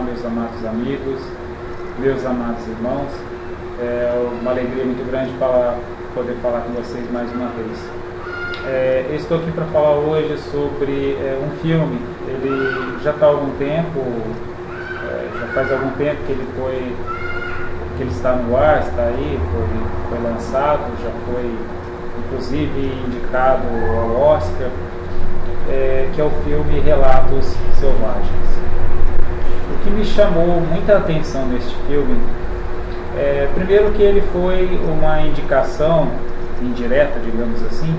meus amados amigos, meus amados irmãos. É uma alegria muito grande poder falar com vocês mais uma vez. Eu estou aqui para falar hoje sobre um filme. Ele já está há algum tempo, já faz algum tempo que ele está no ar, está aí, foi lançado, já foi inclusive indicado ao Oscar, que é o filme Relatos Selvagens. O que me chamou muita atenção neste filme, primeiro que ele foi uma indicação indireta, digamos assim,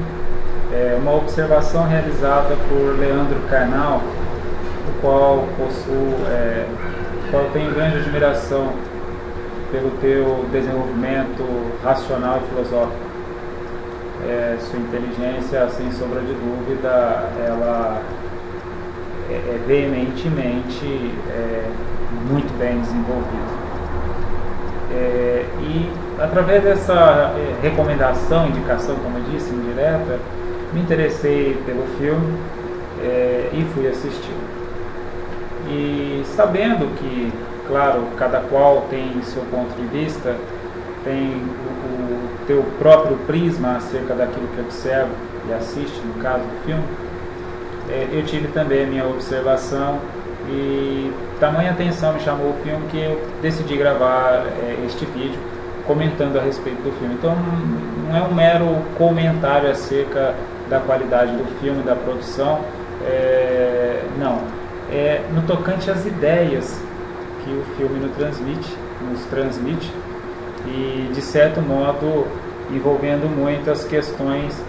uma observação realizada por Leandro Carnal, o qual tenho grande admiração pelo teu desenvolvimento racional e filosófico. Sua inteligência, sem sombra de dúvida, ela é veementemente muito bem desenvolvida. E através dessa recomendação, indicação, como eu disse, indireta, me interessei pelo filme e fui assistir. E sabendo que, claro, cada qual tem seu ponto de vista, tem o teu próprio prisma acerca daquilo que observa e assiste, no caso do filme, eu tive também a minha observação e tamanha atenção me chamou o filme que eu decidi gravar este vídeo comentando a respeito do filme. Então não é um mero comentário acerca da qualidade do filme, da produção, não. É no tocante às ideias que o filme nos transmite e, de certo modo, envolvendo muitas questões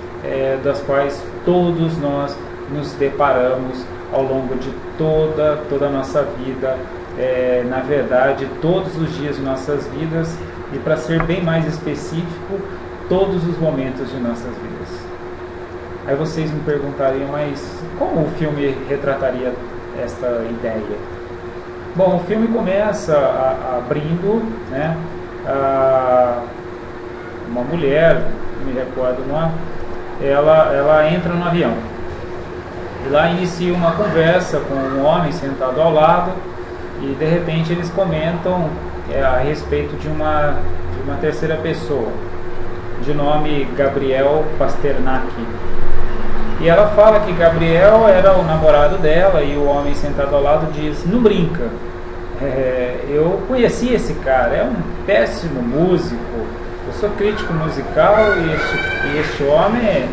das quais todos nós nos deparamos ao longo de toda a nossa vida, na verdade, todos os dias de nossas vidas e, para ser bem mais específico, todos os momentos de nossas vidas. Aí vocês me perguntariam, mas como o filme retrataria esta ideia? Bom, o filme começa abrindo, né, uma mulher, não me recordo o nome, ela entra no avião e lá inicia uma conversa com um homem sentado ao lado e de repente eles comentam a respeito de uma terceira pessoa de nome Gabriel Pasternak. E ela fala que Gabriel era o namorado dela e o homem sentado ao lado diz: não brinca, eu conheci esse cara, é um péssimo músico, eu sou crítico musical e este homem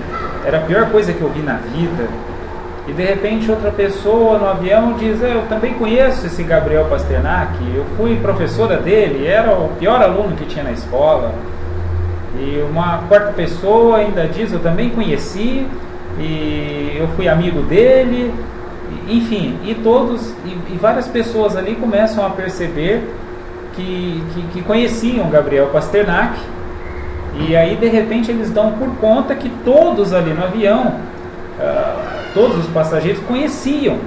era a pior coisa que eu vi na vida. E de repente outra pessoa no avião diz: eu também conheço esse Gabriel Pasternak, eu fui professora dele, era o pior aluno que tinha na escola. E uma quarta pessoa ainda diz: eu também conheci e eu fui amigo dele. Enfim, e várias pessoas ali começam a perceber que conheciam Gabriel Pasternak, e aí de repente eles dão por conta que todos ali no avião, todos os passageiros conheciam,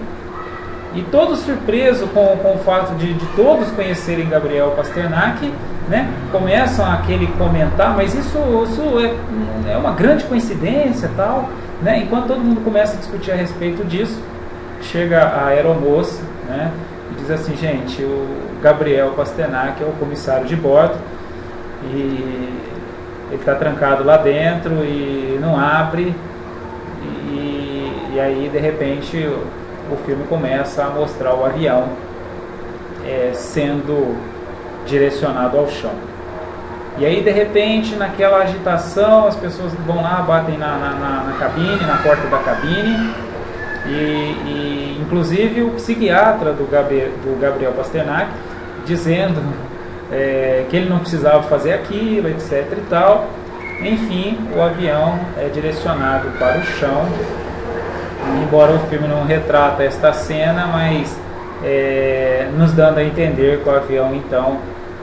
e todos surpresos com o fato de todos conhecerem Gabriel Pasternak, né, começam aquele comentar, mas isso é uma grande coincidência, tal, né? Enquanto todo mundo começa a discutir a respeito disso, chega a aeromoça, né, e diz assim: gente, o Gabriel Pasternak é o comissário de bordo e ele está trancado lá dentro e não abre. E aí de repente o filme começa a mostrar o avião sendo direcionado ao chão. E aí de repente, naquela agitação, as pessoas vão lá, batem na cabine, na porta da cabine, e inclusive o psiquiatra do Gabriel Pasternak dizendo que ele não precisava fazer aquilo, etc e tal. Enfim, o avião é direcionado para o chão, embora o filme não retrata esta cena, mas nos dando a entender que o avião então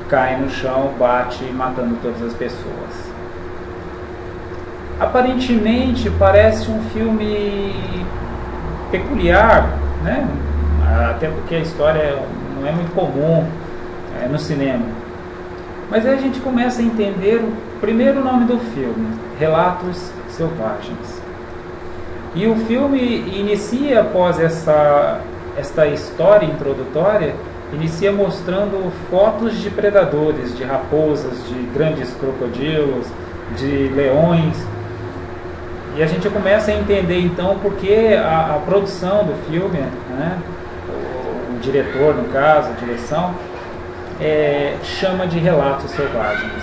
cai no chão, bate, matando todas as pessoas. Aparentemente parece um filme peculiar, né? Até porque a história não é muito comum no cinema. Mas aí a gente começa a entender o primeiro nome do filme, Relatos Selvagens. E o filme inicia após esta história introdutória inicia mostrando fotos de predadores, de raposas, de grandes crocodilos, de leões. E a gente começa a entender então porque a produção do filme, né, o diretor, no caso, a direção, chama de relatos selvagens.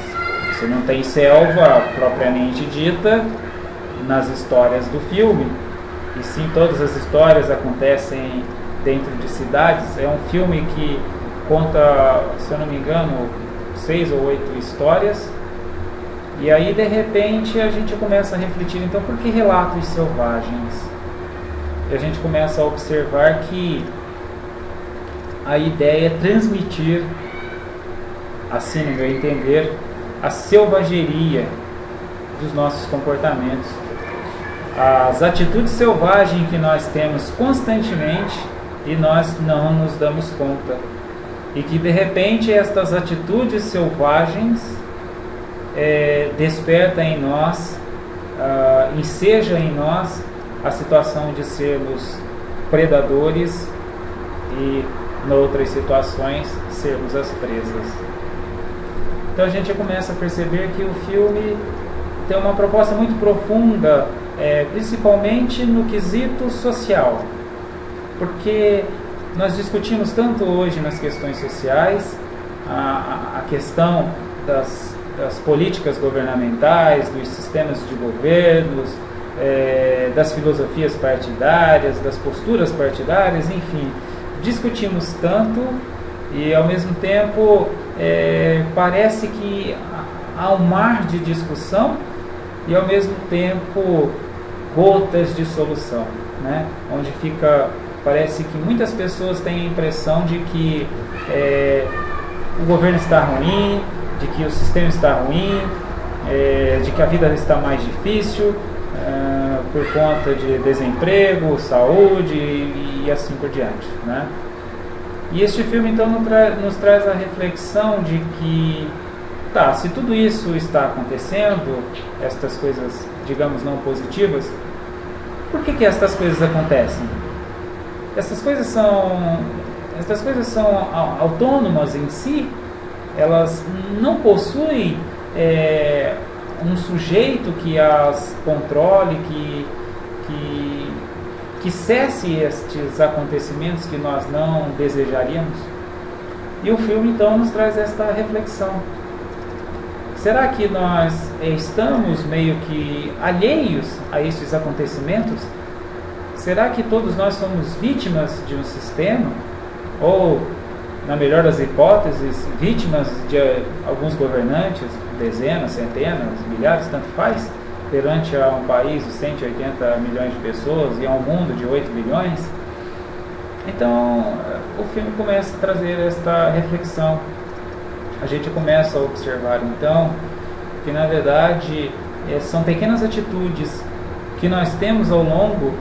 Você não tem selva propriamente dita nas histórias do filme, e sim todas as histórias acontecem dentro de cidades. É um filme que conta, se eu não me engano, 6 ou 8 histórias. E aí, de repente, a gente começa a refletir, então, por que relatos selvagens? E a gente começa a observar que a ideia é transmitir, assim, no meu entender, a selvageria dos nossos comportamentos, as atitudes selvagens que nós temos constantemente e nós não nos damos conta. E que, de repente, estas atitudes selvagens desperta em nós, enseja em nós a situação de sermos predadores e, em outras situações, sermos as presas. Então a gente começa a perceber que o filme tem uma proposta muito profunda, principalmente no quesito social, porque nós discutimos tanto hoje nas questões sociais a questão das políticas governamentais, dos sistemas de governos, das filosofias partidárias, das posturas partidárias, enfim, discutimos tanto e ao mesmo tempo parece que há um mar de discussão e ao mesmo tempo gotas de solução, né? Onde parece que muitas pessoas têm a impressão de que o governo está ruim, de que o sistema está ruim, de que a vida está mais difícil por conta de desemprego, saúde e assim por diante, né? E este filme então nos traz a reflexão de que, se tudo isso está acontecendo, estas coisas, digamos, não positivas, por que estas coisas acontecem? Essas coisas são autônomas em si. Elas não possuem um sujeito que as controle, que cesse estes acontecimentos que nós não desejaríamos. E o filme então nos traz esta reflexão. Será que nós estamos meio que alheios a estes acontecimentos? Será que todos nós somos vítimas de um sistema? Ou, na melhor das hipóteses, vítimas de alguns governantes, dezenas, centenas, milhares, tanto faz, perante a um país de 180 milhões de pessoas e a um mundo de 8 bilhões? Então, o filme começa a trazer esta reflexão. A gente começa a observar, então, que, na verdade, são pequenas atitudes que nós temos ao longo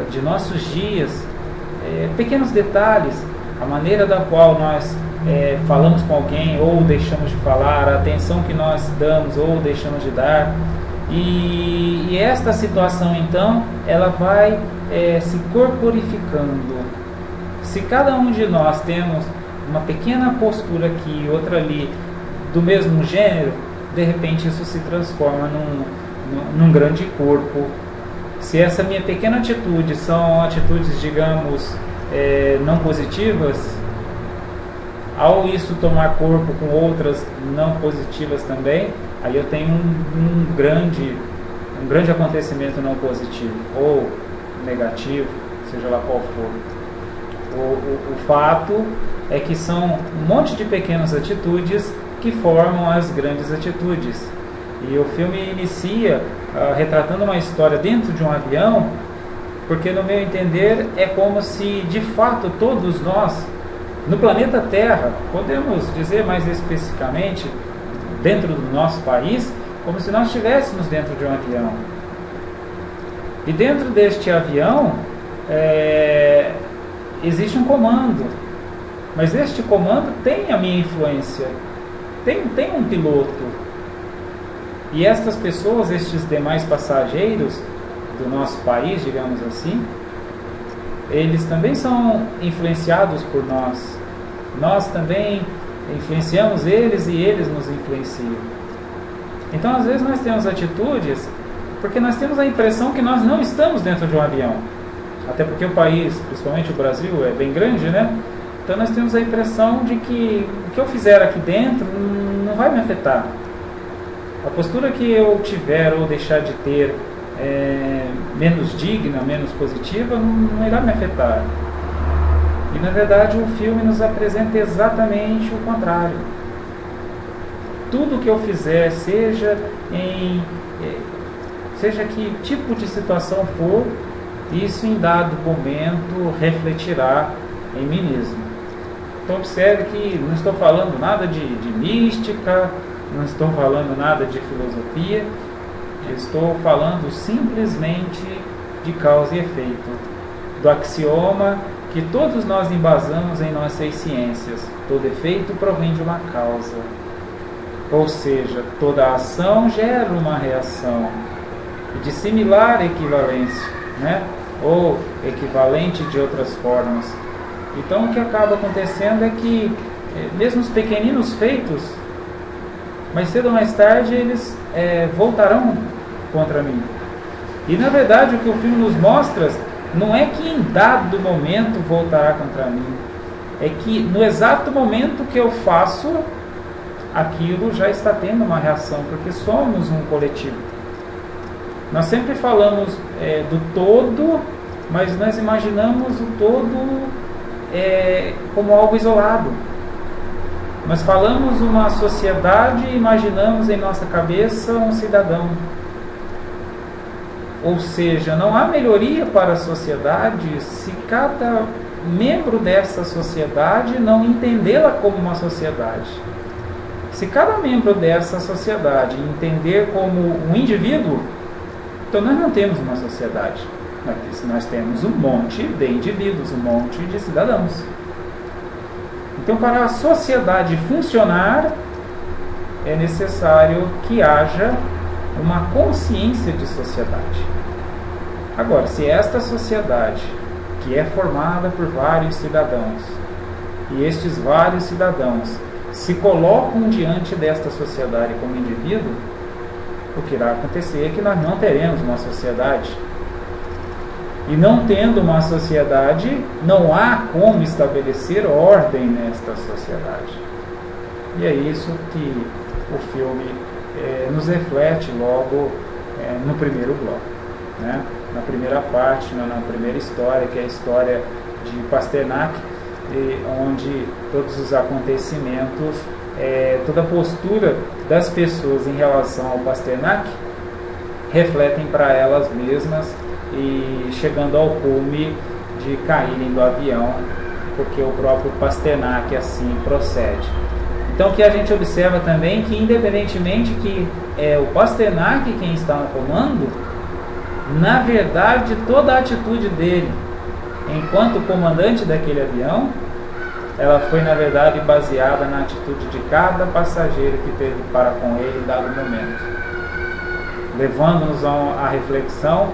de nossos dias, pequenos detalhes, a maneira da qual nós falamos com alguém ou deixamos de falar, a atenção que nós damos ou deixamos de dar. E esta situação, então, ela vai se corporificando. Se cada um de nós temos uma pequena postura aqui e outra ali do mesmo gênero, de repente isso se transforma num grande corpo. Se essa minha pequena atitude são atitudes, digamos, não positivas, ao isso tomar corpo com outras não positivas também, aí eu tenho um grande acontecimento não positivo ou negativo, seja lá qual for. O fato é que são um monte de pequenas atitudes que formam as grandes atitudes. E o filme inicia retratando uma história dentro de um avião, porque, no meu entender, é como se, de fato, todos nós, no planeta Terra, podemos dizer mais especificamente, dentro do nosso país, como se nós estivéssemos dentro de um avião. E dentro deste avião existe um comando, mas este comando tem a minha influência, tem um piloto. E estas pessoas, estes demais passageiros do nosso país, digamos assim, eles também são influenciados por nós. nós também influenciamos eles e eles nos influenciam. Então, às vezes, nós temos atitudes porque nós temos a impressão que nós não estamos dentro de um avião. Até porque o país, principalmente o Brasil, é bem grande, né? Então, nós temos a impressão de que o que eu fizer aqui dentro não vai me afetar. A postura que eu tiver ou deixar de ter menos digna, menos positiva, não irá me afetar. E, na verdade, o filme nos apresenta exatamente o contrário. Tudo que eu fizer, seja que tipo de situação for, isso em dado momento refletirá em mim mesmo. Então observe que não estou falando nada de mística, não estou falando nada de filosofia, estou falando simplesmente de causa e efeito, do axioma que todos nós embasamos em nossas ciências: todo efeito provém de uma causa. Ou seja, toda ação gera uma reação de similar equivalência, né? Ou equivalente de outras formas. Então, o que acaba acontecendo é que, mesmo os pequeninos feitos, mais cedo ou mais tarde, eles voltarão contra mim. E, na verdade, o que o filme nos mostra não é que em dado momento voltará contra mim, é que no exato momento que eu faço, aquilo já está tendo uma reação, porque somos um coletivo. Nós sempre falamos do todo, mas nós imaginamos o todo como algo isolado. Nós falamos uma sociedade e imaginamos em nossa cabeça um cidadão. Ou seja, não há melhoria para a sociedade se cada membro dessa sociedade não entendê-la como uma sociedade. Se cada membro dessa sociedade entender como um indivíduo, então nós não temos uma sociedade. Nós temos um monte de indivíduos, um monte de cidadãos. Então, para a sociedade funcionar, é necessário que haja uma consciência de sociedade. Agora, se esta sociedade, que é formada por vários cidadãos, e estes vários cidadãos se colocam diante desta sociedade como indivíduo, o que irá acontecer é que nós não teremos uma sociedade. E não tendo uma sociedade, não há como estabelecer ordem nesta sociedade. E é isso que o filme nos reflete logo no primeiro bloco, né? Na primeira parte, na primeira história, que é a história de Pasternak, onde todos os acontecimentos, toda a postura das pessoas em relação ao Pasternak refletem para elas mesmas, e chegando ao cume de caírem do avião, porque o próprio Pasternak assim procede. Então, o que a gente observa também, que independentemente que é o Pasternak quem está no comando, na verdade toda a atitude dele enquanto comandante daquele avião, ela foi na verdade baseada na atitude de cada passageiro que teve para com ele em dado momento, levando-nos à reflexão,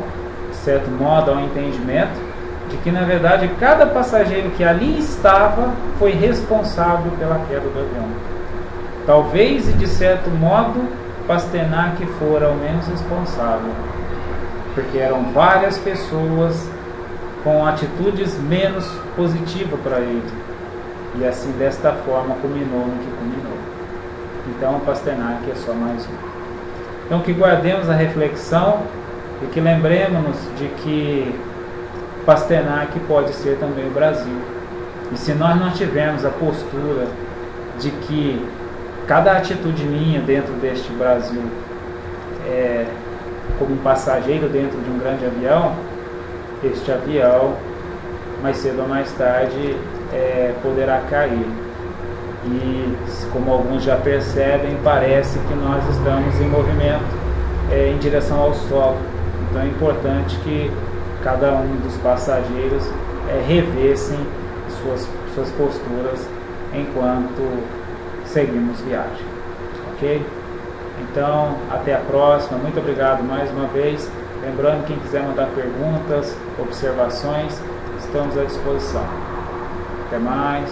de certo modo ao entendimento de que na verdade cada passageiro que ali estava foi responsável pela queda do avião. Talvez, e de certo modo, Pasternak fora ao menos responsável, porque eram várias pessoas com atitudes menos positivas para ele, e assim desta forma culminou no que culminou. Então o Pasternak é só mais um. Então que guardemos a reflexão e que lembremos de que Pasternak pode ser também o Brasil. E se nós não tivermos a postura de que cada atitude minha dentro deste Brasil é como um passageiro dentro de um grande avião, este avião, mais cedo ou mais tarde, poderá cair. E, como alguns já percebem, parece que nós estamos em movimento em direção ao solo. Então é importante que cada um dos passageiros revessem suas posturas enquanto seguimos viagem. Ok? Então, até a próxima. Muito obrigado mais uma vez. Lembrando, quem quiser mandar perguntas, observações, estamos à disposição. Até mais.